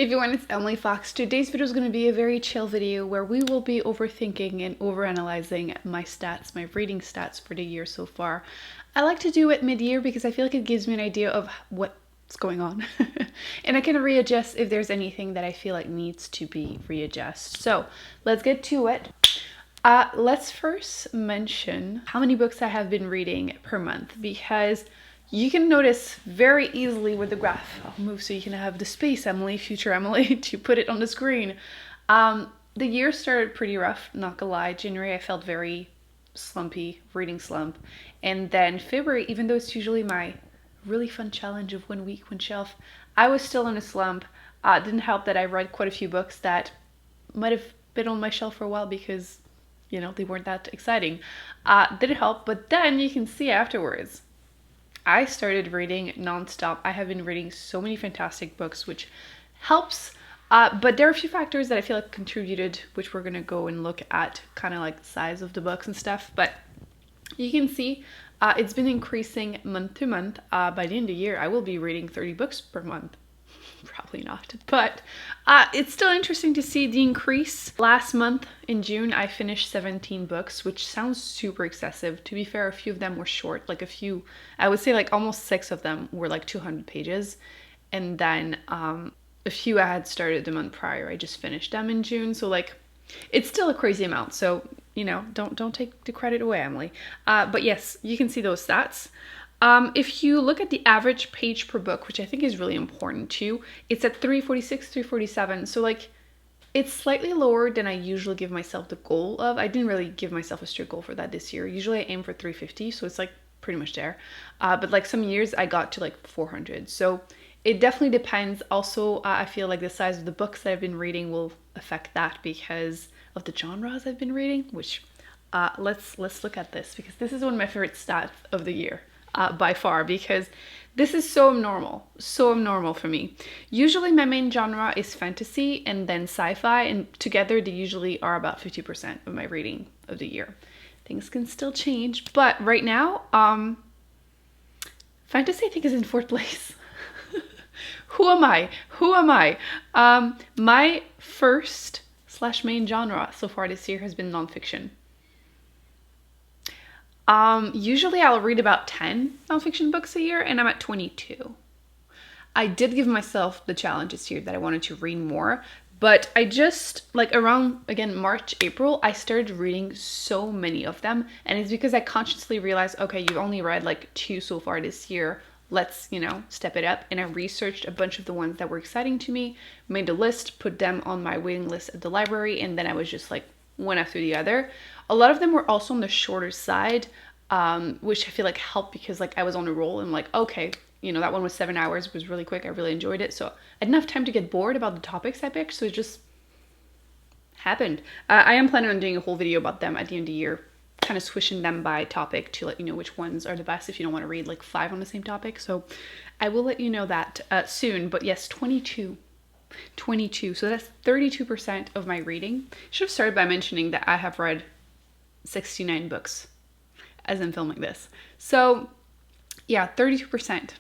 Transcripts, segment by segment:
everyone, it's Emily Fox. Today's video is going to be a very chill video where we will be overthinking and overanalyzing my stats, my reading stats for the year so far. I like to do it mid-year because I feel like it gives me an idea of what's going on. And I can readjust if there's anything that I feel like needs to be readjusted. So let's get to it. Let's first mention how many books I have been reading per month, because you can notice very easily with the graph. I'll move so you can have the space, Emily, future Emily, to put it on the screen. The year started pretty rough, not gonna lie. January, I felt very slumpy, reading slump. And then February, even though it's usually my really fun challenge of 1 week, 1 shelf, I was still in a slump. It didn't help that I read quite a few books that might have been on my shelf for a while because, you know, they weren't that exciting. Didn't help, but then you can see afterwards, I started reading nonstop. I have been reading so many fantastic books, which helps. But there are a few factors that I feel like contributed, which we're going to go and look at, kind of like the size of the books and stuff. But you can see it's been increasing month to month. By the end of the year, I will be reading 30 books per month. Probably not, but it's still interesting to see the increase. Last month in June, I finished 17 books, which sounds super excessive. To be fair, a few of them were short, like a few, I would say like almost 6 of them were like 200 pages. And then a few I had started the month prior. I just finished them in June. So like, it's still a crazy amount. So, you know, don't take the credit away, Emily. But yes, you can see those stats. If you look at the average page per book, which I think is really important too, it's at 346, 347. So like, it's slightly lower than I usually give myself the goal of. I didn't really give myself a strict goal for that this year. Usually I aim for 350, so it's like pretty much there. But like some years I got to like 400. So it definitely depends. Also, I feel like the size of the books that I've been reading will affect that because of the genres I've been reading, which let's look at this, because this is one of my favorite stats of the year. By far, because this is so abnormal for me. Usually my main genre is fantasy and then sci-fi, and together they usually are about 50% of my reading of the year. Things can still change, but right now, fantasy I think is in 4th place. Who am I? My first / main genre so far this year has been nonfiction. Usually I'll read about 10 nonfiction books a year, and I'm at 22. I did give myself the challenge this year that I wanted to read more, but I just, like around, again, March, April, I started reading so many of them, and it's because I consciously realized, okay, you've only read like 2 so far this year, let's, you know, step it up. And I researched a bunch of the ones that were exciting to me, made a list, put them on my waiting list at the library, and then I was just like one after the other. A lot of them were also on the shorter side, which I feel like helped because like I was on a roll and like, okay, you know, that one was 7 hours, it was really quick. I really enjoyed it. So I didn't have time to get bored about the topics I picked. So it just happened. I am planning on doing a whole video about them at the end of the year, kind of switching them by topic to let you know which ones are the best if you don't want to read like 5 on the same topic. So I will let you know that soon. But yes, 22. So that's 32% of my reading. Should have started by mentioning that I have read 69 books as I'm filming this. So yeah, 32%.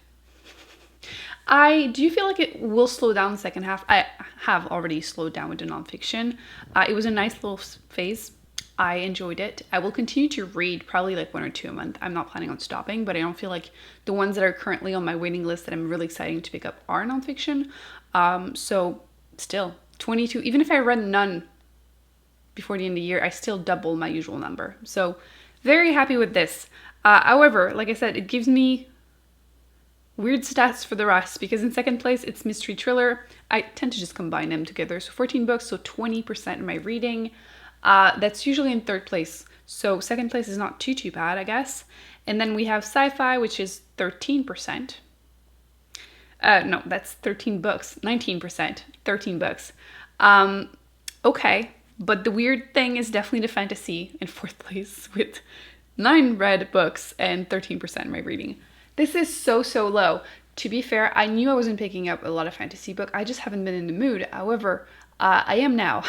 I do feel like it will slow down the second half. I have already slowed down with the nonfiction. It was a nice little phase. I enjoyed it. I will continue to read probably like 1 or 2 a month. I'm not planning on stopping, but I don't feel like the ones that are currently on my waiting list that I'm really excited to pick up are nonfiction. So still 22, even if I read none before the end of the year, I still double my usual number. So very happy with this. However, like I said, it gives me weird stats for the rest, because in 2nd place, it's mystery thriller. I tend to just combine them together. So 14 books, so 20% of my reading. That's usually in 3rd place. So 2nd place is not too bad, I guess. And then we have sci-fi, which is 13%. No, that's 13 books, 19%, 13 books. Okay. But the weird thing is definitely the fantasy in 4th place with 9 read books and 13% of my reading. This is so low. To be fair, I knew I wasn't picking up a lot of fantasy book. I just haven't been in the mood. However, I am now.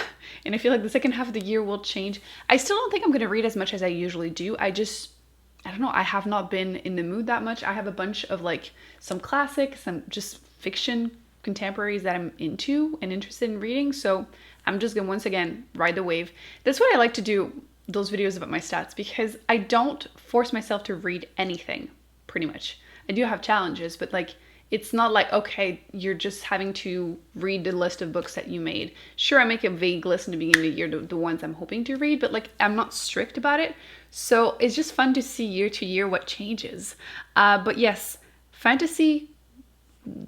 And I feel like the second half of the year will change. I still don't think I'm going to read as much as I usually do. I don't know. I have not been in the mood that much. I have a bunch of like some classics, some just fiction contemporaries that I'm into and interested in reading. So I'm just gonna once again ride the wave. That's what I like to do, those videos about my stats, because I don't force myself to read anything, pretty much. I do have challenges, but like it's not like, okay, you're just having to read the list of books that you made. Sure, I make a vague list in the beginning of the year, the ones I'm hoping to read, but like I'm not strict about it. So it's just fun to see year to year what changes. But yes, fantasy,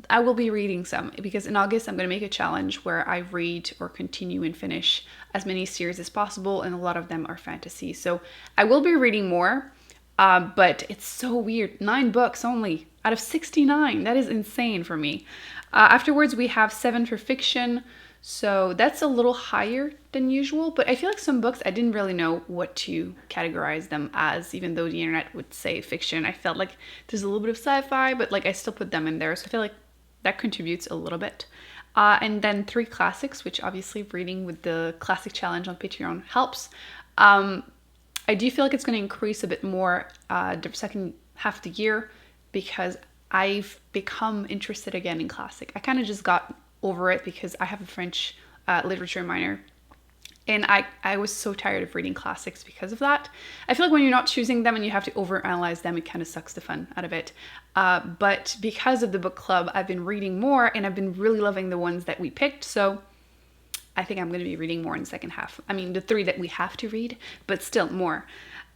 I will be reading some, because in August I'm going to make a challenge where I read or continue and finish as many series as possible, and a lot of them are fantasy. So I will be reading more, but it's so weird. 9 books only out of 69. That is insane for me. Afterwards, we have 7 for fiction. So that's a little higher than usual, but I feel like some books I didn't really know what to categorize them as, even though the internet would say fiction. I felt like there's a little bit of sci-fi, but like I still put them in there. So I feel like that contributes a little bit. And then 3 classics, which obviously reading with the classic challenge on Patreon helps. I do feel like it's going to increase a bit more the second half of the year, because I've become interested again in classic. I kind of just got over it because I have a French literature minor, and I was so tired of reading classics because of that. I feel like when you're not choosing them and you have to overanalyze them, it kind of sucks the fun out of it. But because of the book club, I've been reading more, and I've been really loving the ones that we picked. So I think I'm going to be reading more in the second half. I mean, the 3 that we have to read, but still more.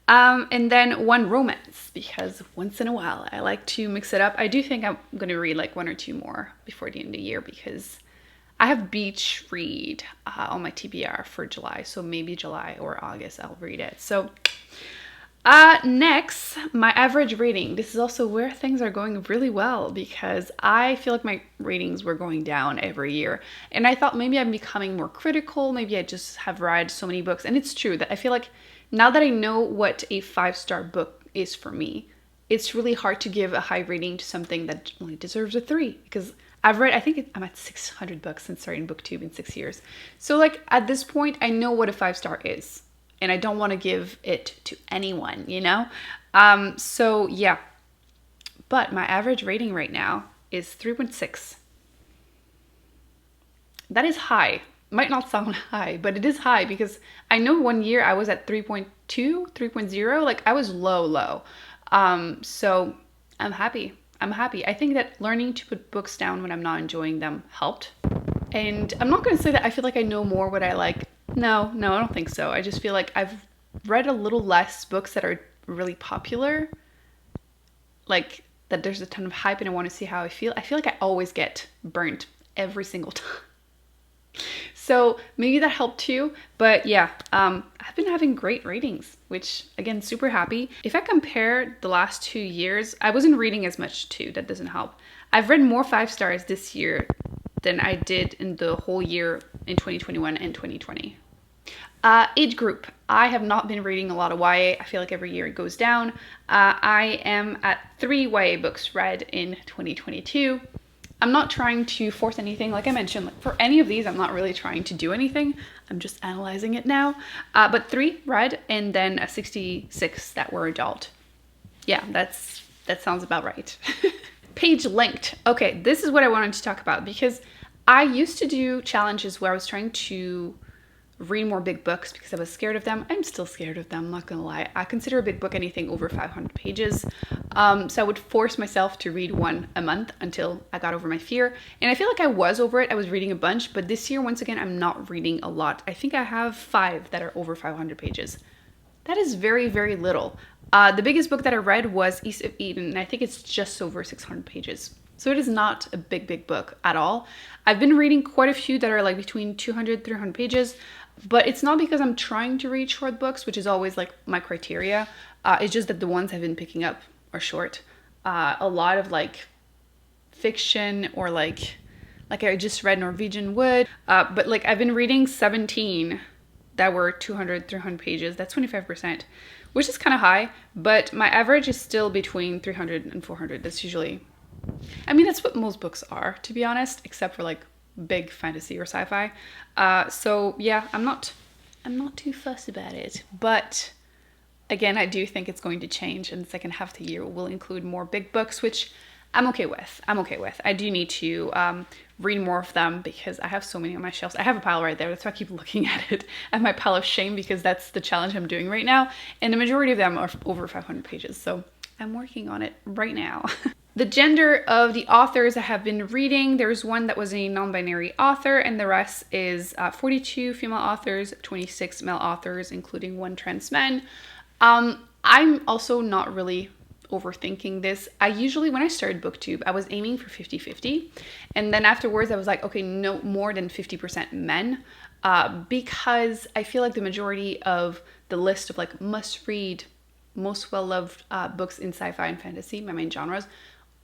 And then 1 romance, because once in a while I like to mix it up. I do think I'm going to read like 1 or 2 more before the end of the year, because I have beach read on my TBR for July. So maybe July or August I'll read it. So next, my average rating. This is also where things are going really well, because I feel like my ratings were going down every year. And I thought maybe I'm becoming more critical. Maybe I just have read so many books. And it's true that I feel like now that I know what a 5-star book is for me, it's really hard to give a high rating to something that only deserves a 3, because I've read, I think I'm at 600 books since starting Booktube in 6 years. So like at this point, I know what a 5-star is, and I don't want to give it to anyone, you know? So yeah, but my average rating right now is 3.6. That is high. Might not sound high, but it is high, because I know one year I was at 3.2, 3.0, like I was low. So I'm happy. I think that learning to put books down when I'm not enjoying them helped. And I'm not going to say that I feel like I know more what I like. No, I don't think so. I just feel like I've read a little less books that are really popular, like that there's a ton of hype and I want to see how I feel. I feel like I always get burnt every single time. So maybe that helped too. But yeah, I've been having great ratings, which again, super happy. If I compare the last 2 years, I wasn't reading as much too. That doesn't help. I've read more 5-stars this year than I did in the whole year in 2021 and 2020. Age group. I have not been reading a lot of YA. I feel like every year it goes down. I am at 3 YA books read in 2022. I'm not trying to force anything. Like I mentioned, like for any of these, I'm not really trying to do anything. I'm just analyzing it now. But 3 read, and then 66 that were adult. Yeah, that sounds about right. Page length. Okay, this is what I wanted to talk about, because I used to do challenges where I was trying to read more big books because I was scared of them. I'm still scared of them, I'm not gonna lie. I consider a big book anything over 500 pages. So I would force myself to read 1 a month until I got over my fear. And I feel like I was over it. I was reading a bunch, but this year, once again, I'm not reading a lot. I think I have 5 that are over 500 pages. That is very, very little. The biggest book that I read was East of Eden, and I think it's just over 600 pages. So it is not a big book at all. I've been reading quite a few that are like between 200, 300 pages, but it's not because I'm trying to read short books, which is always like my criteria. It's just that the ones I've been picking up are short. A lot of like fiction, or like I just read Norwegian Wood, but like I've been reading 17 that were 200, 300 pages. That's 25%, which is kind of high, but my average is still between 300 and 400. That's usually, I mean, that's what most books are, to be honest, except for like big fantasy or sci-fi. So yeah, I'm not too fussed about it, but again, I do think it's going to change, and the second half of the year will include more big books, which I'm okay with. I'm okay with. I do need to read more of them because I have so many on my shelves. I have a pile right there. That's why I keep looking at it. I have my pile of shame because that's the challenge I'm doing right now. And the majority of them are over 500 pages. So I'm working on it right now. The gender of the authors I have been reading, there's one that was a non-binary author, and the rest is 42 female authors, 26 male authors, including one trans man. I'm also not really overthinking this. I usually, when I started Booktube, I was aiming for 50-50. And then afterwards I was like, okay, no more than 50% men. Because I feel like the majority of the list of like must read, most well-loved books in sci-fi and fantasy, my main genres,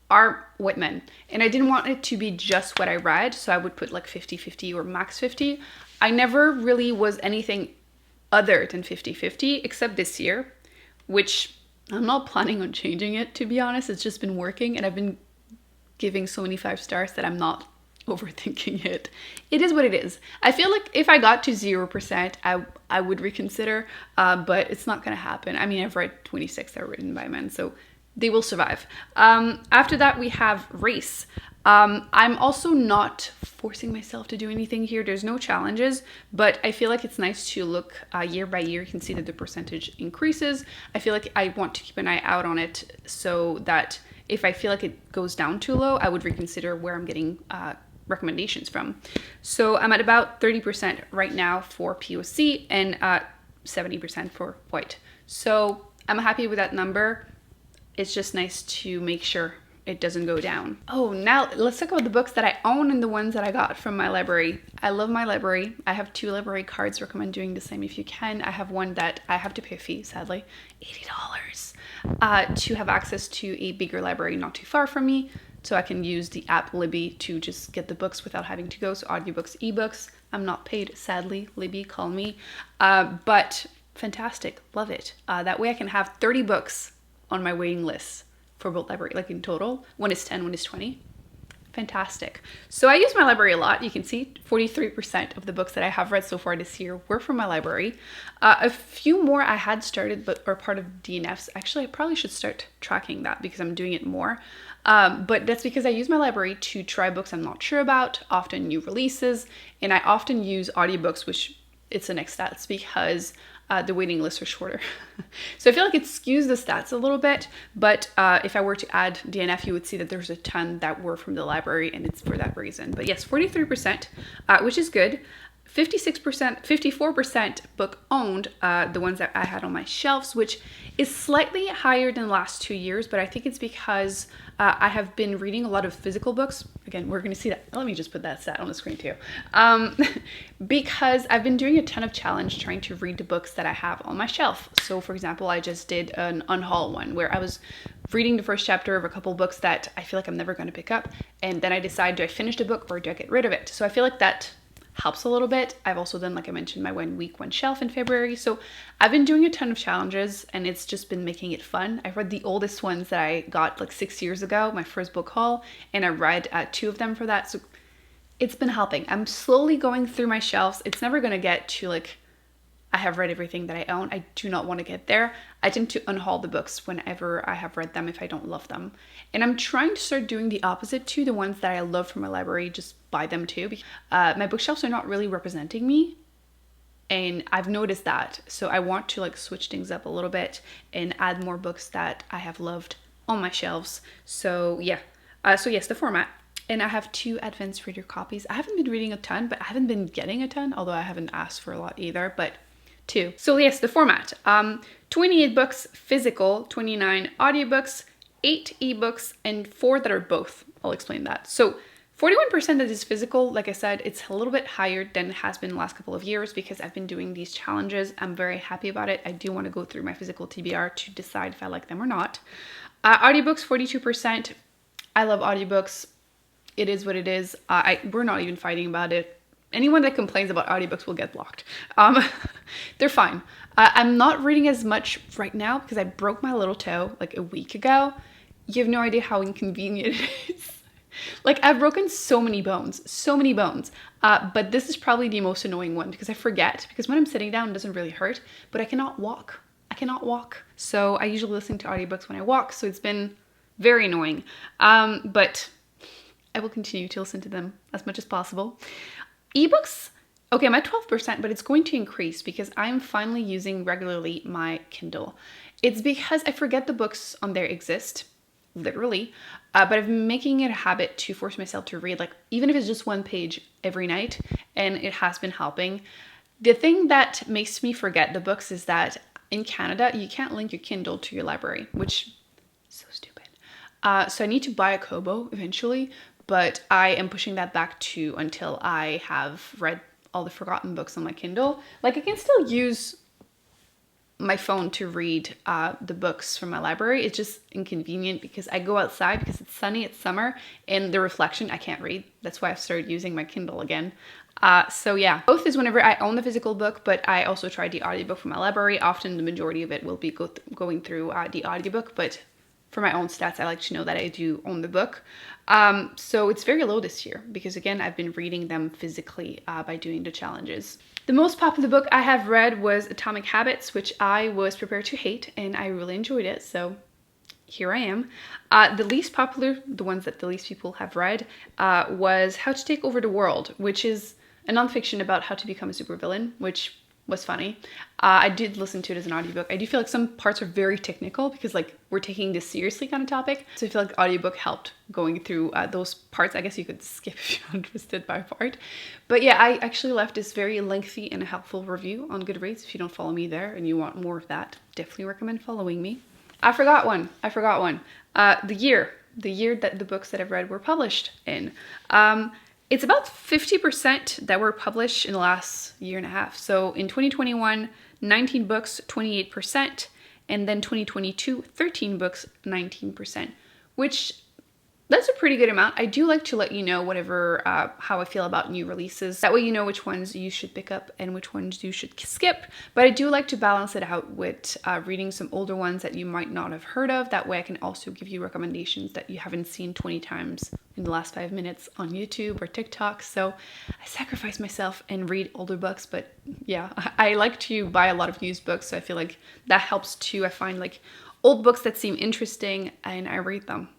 are white men. And I didn't want it to be just what I read, so I would put like 50-50 or max 50. I never really was anything other than 50-50, except this year, which I'm not planning on changing it, to be honest. It's just been working, and I've been giving so many 5 stars that I'm not overthinking it. It is what it is. I feel like if I got to 0%, I would reconsider, but it's not gonna happen. I mean, I've read 26 that are written by men, so they will survive. After that, we have race. I'm also not forcing myself to do anything here. There's no challenges, but I feel like it's nice to look year by year. You can see that the percentage increases. I feel like I want to keep an eye out on it so that if I feel like it goes down too low, I would reconsider where I'm getting recommendations from. So I'm at about 30% right now for POC and 70% for white. So I'm happy with that number. It's just nice to make sure it doesn't go down. Oh, now let's talk about the books that I own and the ones that I got from my library. I love my library. I have 2 library cards. Recommend doing the same if you can. I have one that I have to pay a fee, sadly, $80, to have access to a bigger library not too far from me, so I can use the app Libby to just get the books without having to go. So audiobooks, ebooks. I'm not paid, sadly. Libby, call me. But fantastic, love it. That way I can have 30 books on my waiting list for both library, like in total. One is 10, one is 20. Fantastic. So I use my library a lot. You can see 43% of the books that I have read so far this year were from my library. A few more I had started but are part of DNFs. Actually, I probably should start tracking that because I'm doing it more. But that's because I use my library to try books I'm not sure about, often new releases, and I often use audiobooks, which it's the next stats because the waiting lists are shorter. So I feel like it skews the stats a little bit, but if I were to add DNF, you would see that there's a ton that were from the library, and it's for that reason. But yes, 43%, which is good. 56%, 54% book owned, the ones that I had on my shelves, which is slightly higher than the last 2 years, but I think it's because I have been reading a lot of physical books. Again, we're going to see that. Let me just put that stat on the screen too. Because I've been doing a ton of challenge trying to read the books that I have on my shelf. So for example, I just did an unhaul one where I was reading the first chapter of a couple books that I feel like I'm never going to pick up. And then I decide, do I finish the book or do I get rid of it? So I feel like that helps a little bit. I've also done, like I mentioned, my 1 week, 1 shelf in February. So I've been doing a ton of challenges and it's just been making it fun. I've read the oldest ones that I got like 6 years ago, my first book haul, and I read 2 of them for that. So it's been helping. I'm slowly going through my shelves. It's never going to get to like, I have read everything that I own. I do not want to get there. I tend to unhaul the books whenever I have read them if I don't love them. And I'm trying to start doing the opposite to the ones that I love from my library, just buy them too. My bookshelves are not really representing me, and I've noticed that. So I want to like switch things up a little bit and add more books that I have loved on my shelves. So yeah, so yes, the format. And I have 2 advanced reader copies. I haven't been reading a ton, but I haven't been getting a ton, although I haven't asked for a lot either, but 2. So yes, the format. 28 books physical, 29 audiobooks, 8 ebooks, and 4 that are both. I'll explain that. So 41% that is physical, like I said, it's a little bit higher than it has been the last couple of years because I've been doing these challenges. I'm very happy about it. I do want to go through my physical TBR to decide if I like them or not. Audiobooks, 42%. I love audiobooks. It is what it is. We're not even fighting about it. Anyone that complains about audiobooks will get blocked. They're fine. I'm not reading as much right now because I broke my little toe like a week ago. You have no idea how inconvenient it is. Like I've broken so many bones. But this is probably the most annoying one because I forget, because when I'm sitting down it doesn't really hurt, but I cannot walk. So I usually listen to audiobooks when I walk. So it's been Very annoying. But I will continue to listen to them as much as possible. Ebooks, okay, I'm at 12%, but it's going to increase because I'm finally using regularly my Kindle. It's because I forget the books on there exist, literally, but I've been making it a habit to force myself to read, like, even if it's just one page every night, and it has been helping. The thing that makes me forget the books is that in Canada, you can't link your Kindle to your library, which is so stupid. So I need to buy a Kobo eventually, but I am pushing that back to until I have read all the forgotten books on my Kindle. Like, I can still use my phone to read the books from my library. It's just inconvenient because I go outside because it's sunny, it's summer, and the reflection, I can't read. That's why I've started using my Kindle again. So yeah, both is whenever I own the physical book, but I also try the audiobook from my library. Often the majority of it will be going through the audiobook, but for my own stats, I like to know that I do own the book. So it's very low this year because, again, I've been reading them physically by doing the challenges. The most popular book I have read was Atomic Habits, which I was prepared to hate, and I really enjoyed it, so here I am. The least popular, the ones that the least people have read, was How to Take Over the World, which is a nonfiction about how to become a supervillain, which was funny. I did listen to it as an audiobook. I do feel like some parts are very technical because, like, we're taking this seriously kind of topic. So I feel like the audiobook helped going through those parts. I guess you could skip if you're not interested by part. But yeah, I actually left this very lengthy and helpful review on Goodreads. If you don't follow me there and you want more of that, definitely recommend following me. I forgot one. The year that the books that I've read were published in. It's about 50% that were published in the last year and a half. So in 2021, 19 books, 28%, and then 2022, 13 books, 19%, which that's a pretty good amount. I do like to let you know whatever, how I feel about new releases. That way you know which ones you should pick up and which ones you should skip. But I do like to balance it out with reading some older ones that you might not have heard of. That way I can also give you recommendations that you haven't seen 20 times in the last 5 minutes on YouTube or TikTok. So I sacrifice myself and read older books. But yeah, I like to buy a lot of used books. So I feel like that helps too. I find like old books that seem interesting and I read them.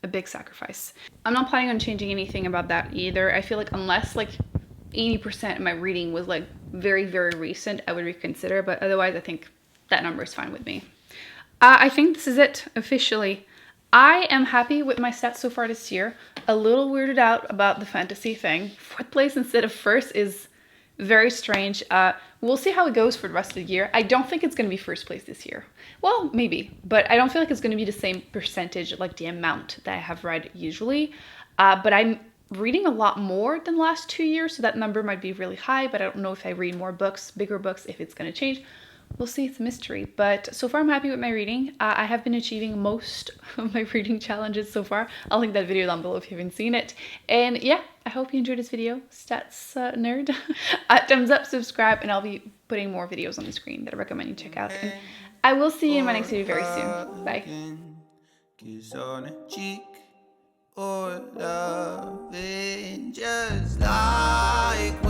A big sacrifice. I'm not planning on changing anything about that either. I feel like unless like 80% of my reading was like very, very recent, I would reconsider, but otherwise I think that number is fine with me. I think this is it officially. I am happy with my stats so far this year. A little weirded out about the fantasy thing. Fourth place instead of first is very strange. We'll see how it goes for the rest of the year. I don't think it's going to be first place this year. Well, maybe, but I don't feel like it's going to be the same percentage, like the amount that I have read usually. But I'm reading a lot more than the last 2 years, so that number might be really high, but I don't know if I read more books, bigger books, if it's going to change. We'll see, it's a mystery. But so far I'm happy with my reading. I have been achieving most of my reading challenges so far. I'll link that video down below if you haven't seen it. And yeah, I hope you enjoyed this video, stats nerd. Thumbs up, subscribe, and I'll be putting more videos on the screen that I recommend you check out. And I will see you in my next video very soon. Bye. Kiss on a cheek or loving just like